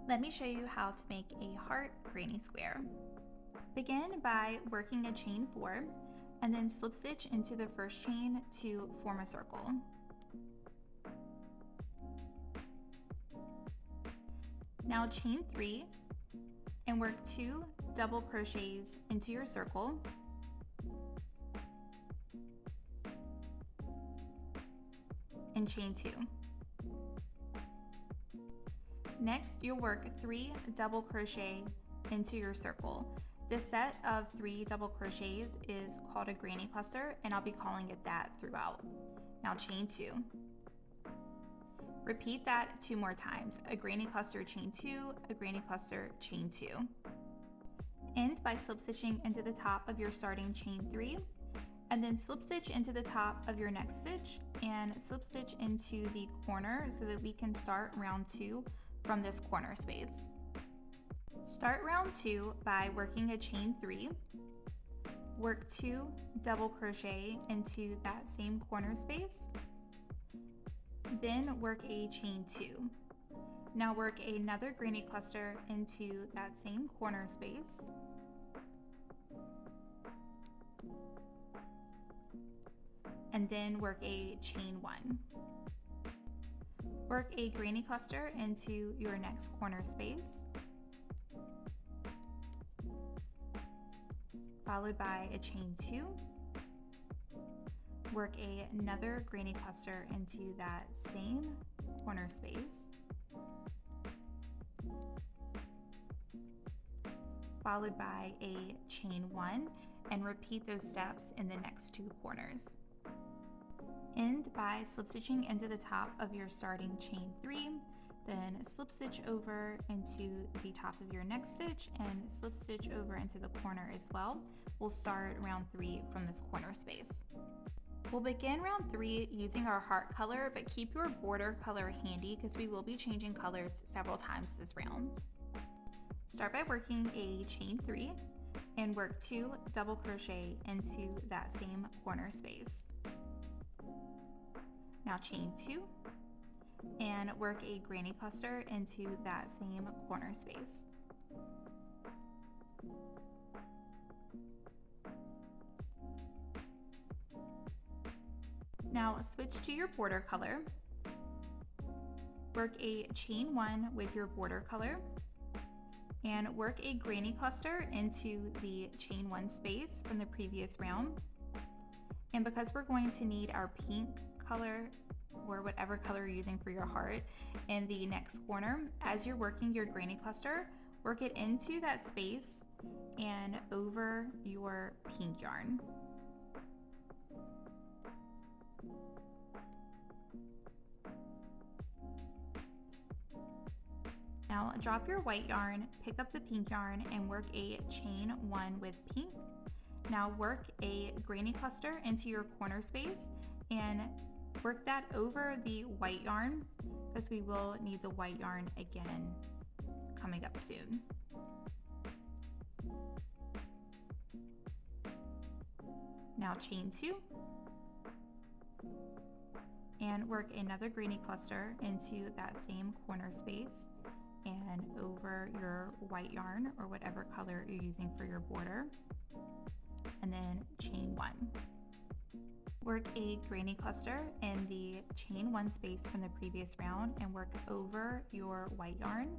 Let me show you how to make a heart granny square. Begin by working a chain 4 and then slip stitch into the first chain to form a circle. Now chain 3 and work 2 double crochets into your circle. And chain 2. Next, you'll work 3 double crochet into your circle. This set of 3 double crochets is called a granny cluster, and I'll be calling it that throughout. Now chain 2. Repeat that 2 more times. A granny cluster, chain 2, a granny cluster, chain 2. End by slip stitching into the top of your starting chain 3, and then slip stitch into the top of your next stitch and slip stitch into the corner so that we can start round 2 from this corner space. Start round 2 by working a chain 3, work 2 double crochet into that same corner space, then work a chain 2. Now work another granny cluster into that same corner space, and then work a chain 1. Work a granny cluster into your next corner space, followed by a chain 2. Work another granny cluster into that same corner space, followed by a chain 1, and repeat those steps in the next 2 corners. End by slip stitching into the top of your starting chain 3, then slip stitch over into the top of your next stitch and slip stitch over into the corner as well. We'll start round 3 from this corner space. We'll begin round 3 using our heart color, but keep your border color handy because we will be changing colors several times this round. Start by working a chain 3 and work 2 double crochet into that same corner space. Now chain 2 and work a granny cluster into that same corner space. Now switch to your border color. Work a chain 1 with your border color and work a granny cluster into the chain 1 space from the previous round. And because we're going to need our pink color or whatever color you're using for your heart in the next corner, as you're working your granny cluster, work it into that space and over your pink yarn. Now drop your white yarn, pick up the pink yarn, and work a chain 1 with pink. Now work a granny cluster into your corner space and work that over the white yarn because we will need the white yarn again coming up soon. Now chain 2 and work another granny cluster into that same corner space and over your white yarn or whatever color you're using for your border, and then chain 1. Work a granny cluster in the chain 1 space from the previous round and work over your white yarn.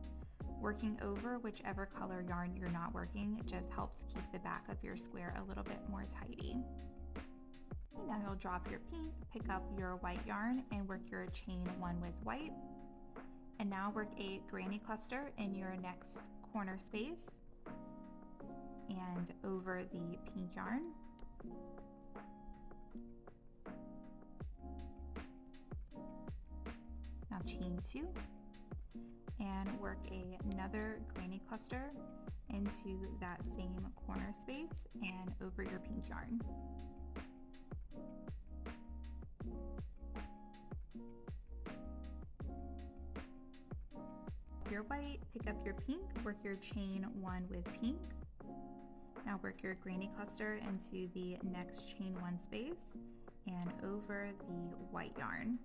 Working over whichever color yarn you're not working, it just helps keep the back of your square a little bit more tidy. Now you'll drop your pink, pick up your white yarn and work your chain 1 with white. And now work a granny cluster in your next corner space and over the pink yarn. Now chain 2 and work another granny cluster into that same corner space and over your pink yarn. Your white, pick up your pink, work your chain 1 with pink. Now work your granny cluster into the next chain 1 space and over the white yarn.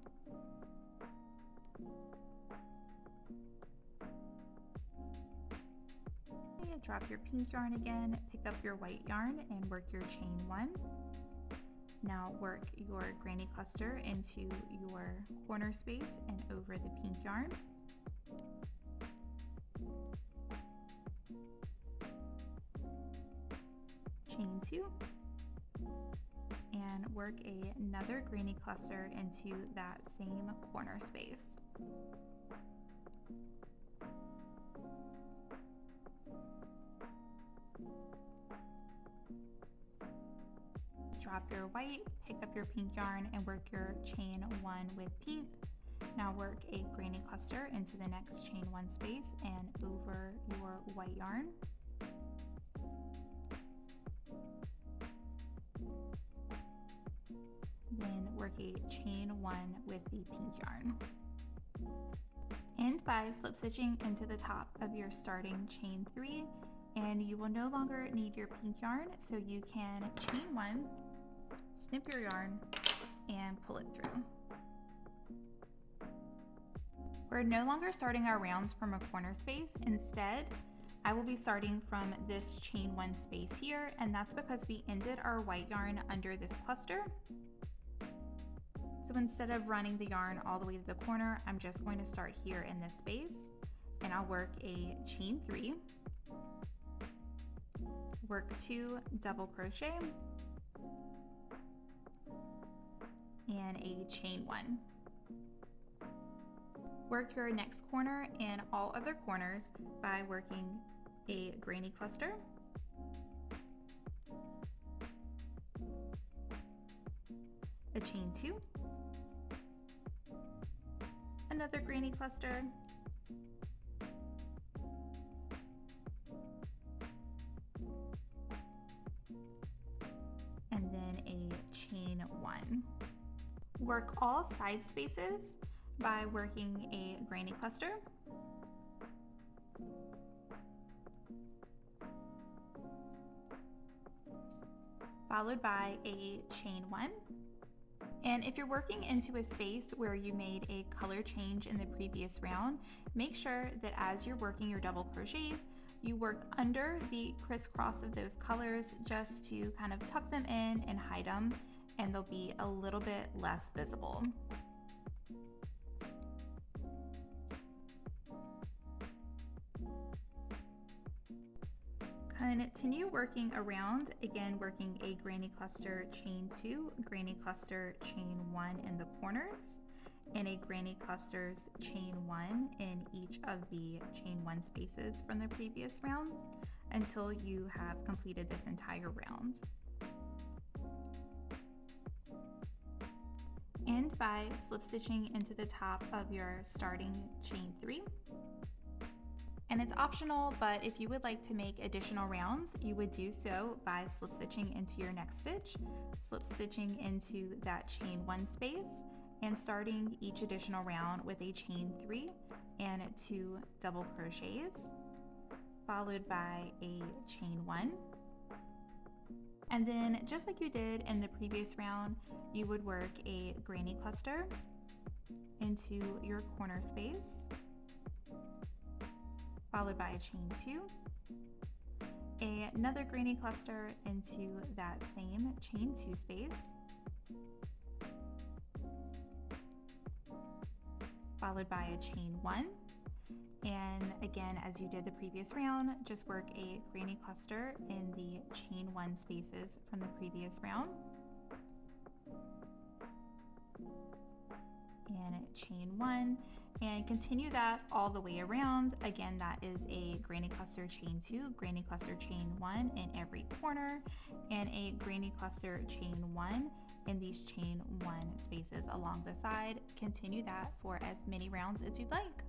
drop your pink yarn again, pick up your white yarn and work your chain 1. Now work your granny cluster into your corner space and over the pink yarn. Chain 2 and work another granny cluster into that same corner space. Drop your white, pick up your pink yarn and work your chain 1 with pink. Now work a granny cluster into the next chain 1 space and over your white yarn. Then work a chain 1 with the pink yarn. End by slip stitching into the top of your starting chain 3, and you will no longer need your pink yarn, so you can chain 1, snip your yarn, and pull it through. We're no longer starting our rounds from a corner space. Instead, I will be starting from this chain 1 space here, and that's because we ended our white yarn under this cluster. So instead of running the yarn all the way to the corner, I'm just going to start here in this space, and I'll work a chain 3, work 2 double crochet, and a chain 1. Work your next corner and all other corners by working a granny cluster, a chain 2, another granny cluster, and then a chain 1. Work all side spaces by working a granny cluster, followed by a chain 1. And if you're working into a space where you made a color change in the previous round, make sure that as you're working your double crochets, you work under the crisscross of those colors just to kind of tuck them in and hide them, and they'll be a little bit less visible. Continue working around, again working a granny cluster chain 2, granny cluster chain 1 in the corners, and a granny clusters chain 1 in each of the chain 1 spaces from the previous round until you have completed this entire round. End by slip stitching into the top of your starting chain 3. And it's optional, but if you would like to make additional rounds, you would do so by slip stitching into your next stitch, slip stitching into that chain 1 space, and starting each additional round with a chain 3 and 2 double crochets, followed by a chain 1. And then just like you did in the previous round, you would work a granny cluster into your corner space, followed by a chain 2, another granny cluster into that same chain 2 space, followed by a chain 1, and again, as you did the previous round, just work a granny cluster in the chain 1 spaces from the previous round, and chain 1, and continue that all the way around. Again, that is a granny cluster chain 2, granny cluster chain 1 in every corner, and a granny cluster chain 1 in these chain 1 spaces along the side. Continue that for as many rounds as you'd like.